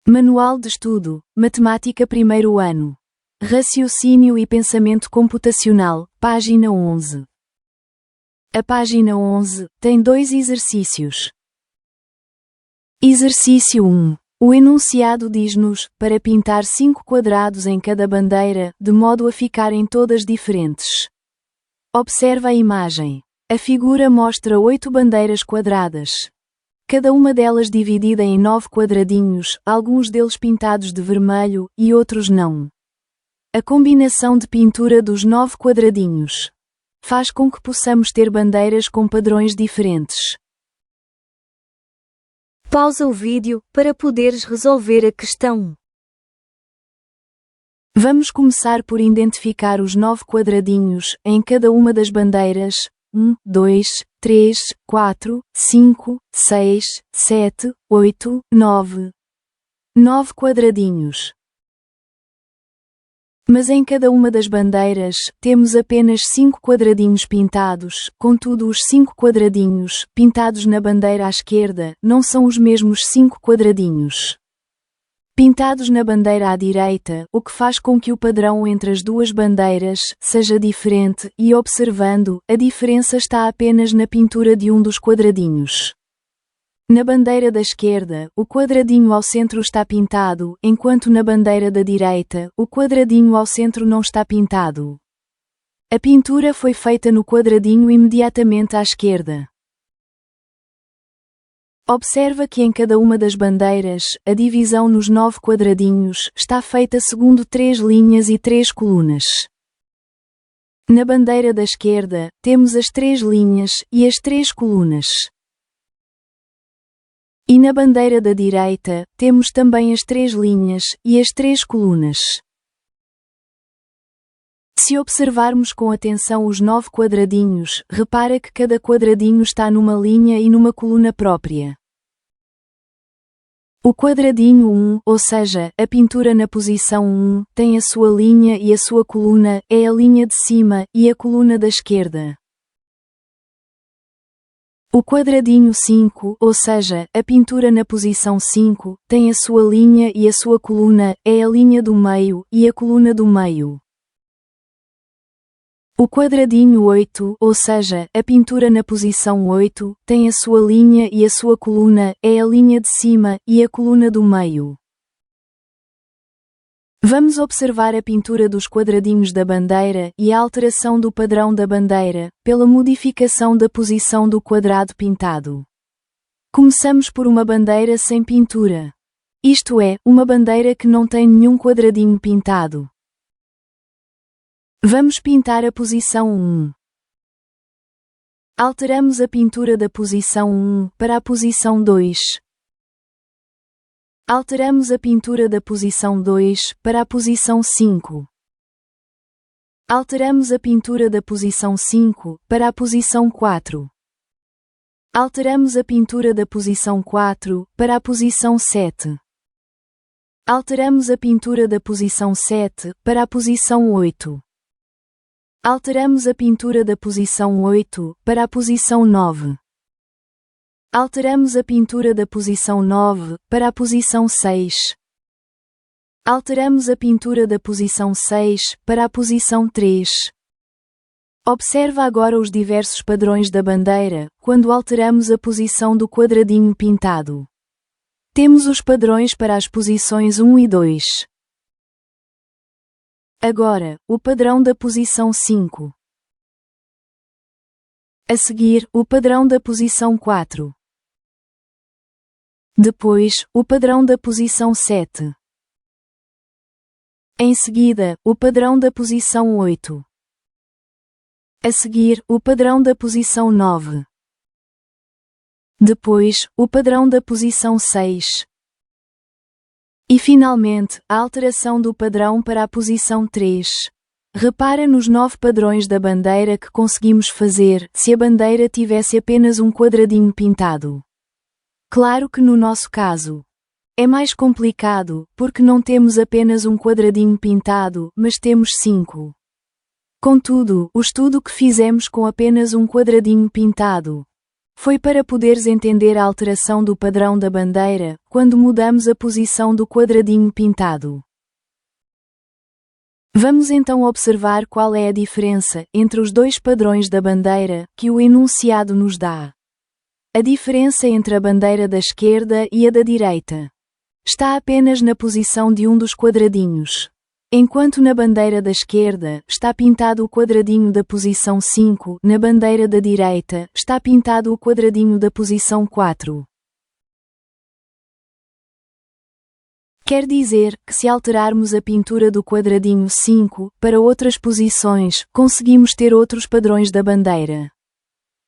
Manual de Estudo, Matemática primeiro ano. Raciocínio e Pensamento Computacional, página 11. A página 11 tem 2 exercícios. Exercício 1. O enunciado diz-nos, para pintar 5 quadrados em cada bandeira, de modo a ficarem todas diferentes. Observa a imagem. A figura mostra 8 bandeiras quadradas. Cada uma delas dividida em 9 quadradinhos, alguns deles pintados de vermelho, e outros não. A combinação de pintura dos 9 quadradinhos faz com que possamos ter bandeiras com padrões diferentes. Pausa o vídeo para poderes resolver a questão. Vamos começar por identificar os 9 quadradinhos em cada uma das bandeiras. 1, 2, 3, 4, 5, 6, 7, 8, 9. 9 quadradinhos. Mas em cada uma das bandeiras, temos apenas 5 quadradinhos pintados, contudo os 5 quadradinhos, pintados na bandeira à esquerda, não são os mesmos 5 quadradinhos pintados na bandeira à direita, o que faz com que o padrão entre as duas bandeiras seja diferente e, observando, a diferença está apenas na pintura de um dos quadradinhos. Na bandeira da esquerda, o quadradinho ao centro está pintado, enquanto na bandeira da direita, o quadradinho ao centro não está pintado. A pintura foi feita no quadradinho imediatamente à esquerda. Observa que em cada uma das bandeiras, a divisão nos 9 quadradinhos está feita segundo 3 linhas e 3 colunas. Na bandeira da esquerda, temos as 3 linhas e as 3 colunas. E na bandeira da direita, temos também as 3 linhas e as 3 colunas. Se observarmos com atenção os 9 quadradinhos, repara que cada quadradinho está numa linha e numa coluna própria. O quadradinho 1, ou seja, a pintura na posição 1, tem a sua linha e a sua coluna é a linha de cima e a coluna da esquerda. O quadradinho 5, ou seja, a pintura na posição 5, tem a sua linha e a sua coluna é a linha do meio e a coluna do meio. O quadradinho 8, ou seja, a pintura na posição 8, tem a sua linha e a sua coluna é a linha de cima e a coluna do meio. Vamos observar a pintura dos quadradinhos da bandeira e a alteração do padrão da bandeira, pela modificação da posição do quadrado pintado. Começamos por uma bandeira sem pintura. Isto é, uma bandeira que não tem nenhum quadradinho pintado. Vamos pintar a posição 1. Alteramos a pintura da posição 1 para a posição 2. Alteramos a pintura da posição 2 para a posição 5. Alteramos a pintura da posição 5 para a posição 4. Alteramos a pintura da posição 4 para a posição 7. Alteramos a pintura da posição 7 para a posição 8. Alteramos a pintura da posição 8 para a posição 9. Alteramos a pintura da posição 9 para a posição 6. Alteramos a pintura da posição 6 para a posição 3. Observa agora os diversos padrões da bandeira, quando alteramos a posição do quadradinho pintado. Temos os padrões para as posições 1 e 2. Agora, o padrão da posição 5. A seguir, o padrão da posição 4. Depois, o padrão da posição 7. Em seguida, o padrão da posição 8. A seguir, o padrão da posição 9. Depois, o padrão da posição 6. E finalmente, a alteração do padrão para a posição 3. Repara nos 9 padrões da bandeira que conseguimos fazer se a bandeira tivesse apenas um quadradinho pintado. Claro que no nosso caso é mais complicado, porque não temos apenas um quadradinho pintado, mas temos 5. Contudo, o estudo que fizemos com apenas um quadradinho pintado Foi para poderes entender a alteração do padrão da bandeira, quando mudamos a posição do quadradinho pintado. Vamos então observar qual é a diferença entre os dois padrões da bandeira que o enunciado nos dá. A diferença entre a bandeira da esquerda e a da direita está apenas na posição de um dos quadradinhos. Enquanto na bandeira da esquerda está pintado o quadradinho da posição 5, na bandeira da direita está pintado o quadradinho da posição 4. Quer dizer que se alterarmos a pintura do quadradinho 5 para outras posições, conseguimos ter outros padrões da bandeira.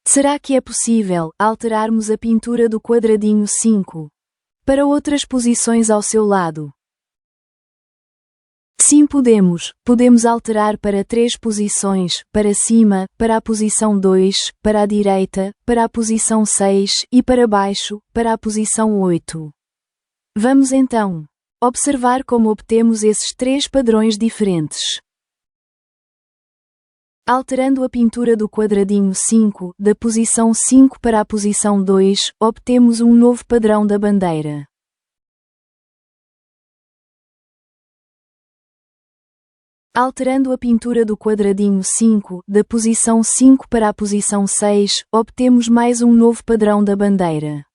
Será que é possível alterarmos a pintura do quadradinho 5 para outras posições ao seu lado? Sim, podemos. Podemos alterar para 3 posições, para cima, para a posição 2, para a direita, para a posição 6 e para baixo, para a posição 8. Vamos então observar como obtemos esses 3 padrões diferentes. Alterando a pintura do quadradinho 5, da posição 5 para a posição 2, obtemos um novo padrão da bandeira. Alterando a pintura do quadradinho 5, da posição 5 para a posição 6, obtemos mais um novo padrão da bandeira.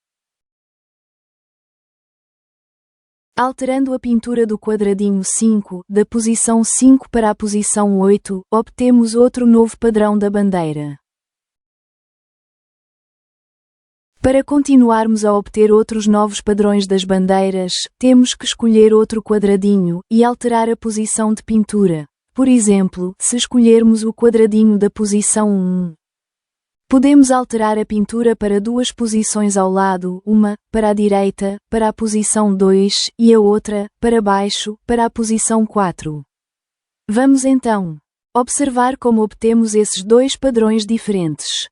Alterando a pintura do quadradinho 5, da posição 5 para a posição 8, obtemos outro novo padrão da bandeira. Para continuarmos a obter outros novos padrões das bandeiras, temos que escolher outro quadradinho e alterar a posição de pintura. Por exemplo, se escolhermos o quadradinho da posição 1, podemos alterar a pintura para 2 posições ao lado, uma para a direita, para a posição 2, e a outra para baixo, para a posição 4. Vamos então observar como obtemos esses 2 padrões diferentes.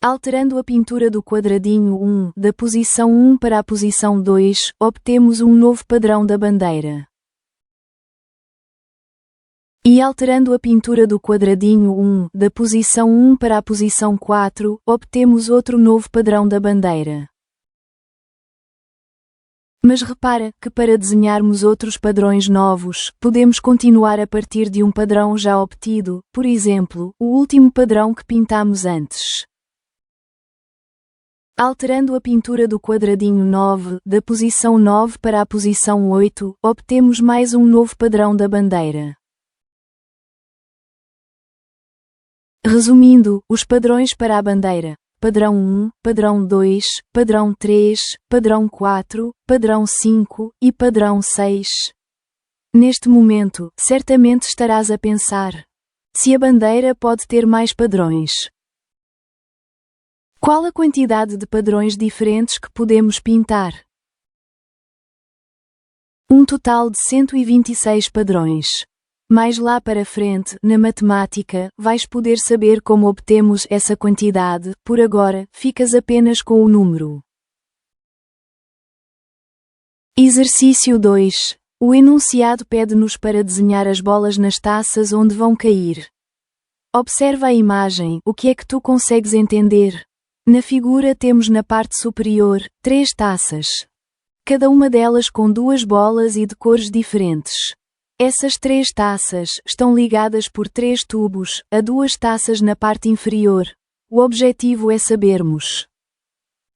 Alterando a pintura do quadradinho 1, da posição 1 para a posição 2, obtemos um novo padrão da bandeira. E alterando a pintura do quadradinho 1, da posição 1 para a posição 4, obtemos outro novo padrão da bandeira. Mas repara que para desenharmos outros padrões novos, podemos continuar a partir de um padrão já obtido, por exemplo, o último padrão que pintamos antes. Alterando a pintura do quadradinho 9, da posição 9 para a posição 8, obtemos mais um novo padrão da bandeira. Resumindo, os padrões para a bandeira: padrão 1, padrão 2, padrão 3, padrão 4, padrão 5 e padrão 6. Neste momento, certamente estarás a pensar: se a bandeira pode ter mais padrões, qual a quantidade de padrões diferentes que podemos pintar? Um total de 126 padrões. Mais lá para frente, na matemática, vais poder saber como obtemos essa quantidade, por agora, ficas apenas com o número. Exercício 2. O enunciado pede-nos para desenhar as bolas nas taças onde vão cair. Observa a imagem, o que é que tu consegues entender? Na figura temos na parte superior 3 taças. Cada uma delas com 2 bolas e de cores diferentes. Essas 3 taças estão ligadas por 3 tubos a 2 taças na parte inferior. O objetivo é sabermos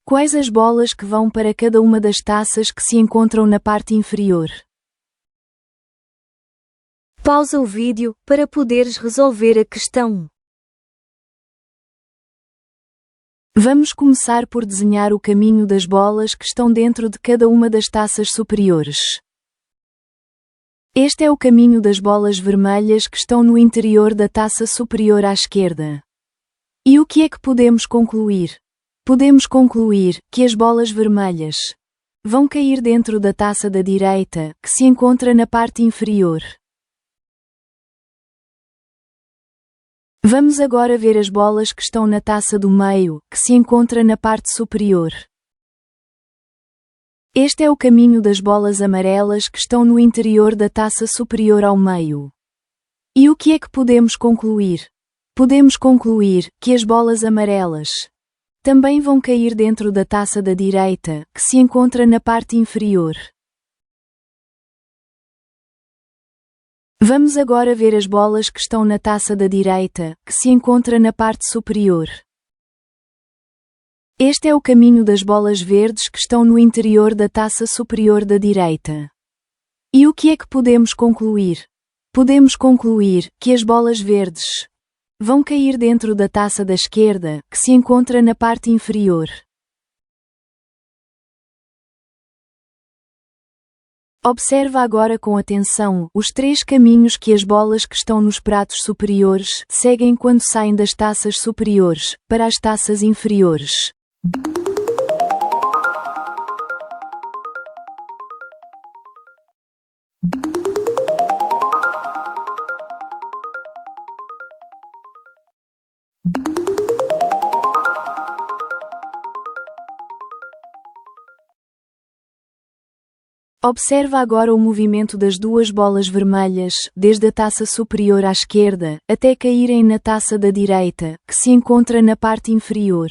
quais as bolas que vão para cada uma das taças que se encontram na parte inferior. Pausa o vídeo para poderes resolver a questão. Vamos começar por desenhar o caminho das bolas que estão dentro de cada uma das taças superiores. Este é o caminho das bolas vermelhas que estão no interior da taça superior à esquerda. E o que é que podemos concluir? Podemos concluir que as bolas vermelhas vão cair dentro da taça da direita, que se encontra na parte inferior. Vamos agora ver as bolas que estão na taça do meio, que se encontra na parte superior. Este é o caminho das bolas amarelas que estão no interior da taça superior ao meio. E o que é que podemos concluir? Podemos concluir que as bolas amarelas também vão cair dentro da taça da direita, que se encontra na parte inferior. Vamos agora ver as bolas que estão na taça da direita, que se encontra na parte superior. Este é o caminho das bolas verdes que estão no interior da taça superior da direita. E o que é que podemos concluir? Podemos concluir que as bolas verdes vão cair dentro da taça da esquerda, que se encontra na parte inferior. Observa agora com atenção os 3 caminhos que as bolas que estão nos pratos superiores seguem quando saem das taças superiores para as taças inferiores. Observa agora o movimento das 2 bolas vermelhas, desde a taça superior à esquerda, até caírem na taça da direita, que se encontra na parte inferior.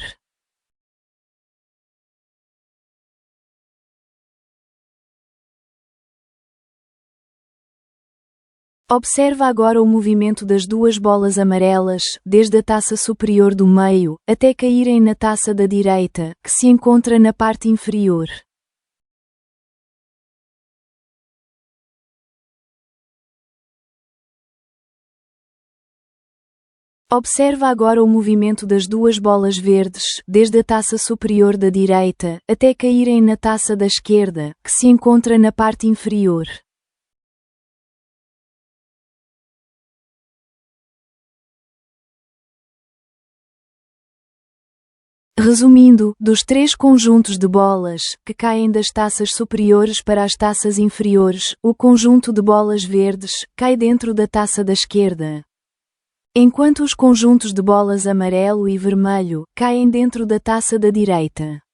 Observa agora o movimento das 2 bolas amarelas, desde a taça superior do meio, até caírem na taça da direita, que se encontra na parte inferior. Observa agora o movimento das 2 bolas verdes, desde a taça superior da direita, até caírem na taça da esquerda, que se encontra na parte inferior. Resumindo, dos 3 conjuntos de bolas que caem das taças superiores para as taças inferiores, o conjunto de bolas verdes cai dentro da taça da esquerda, enquanto os conjuntos de bolas amarelo e vermelho caem dentro da taça da direita.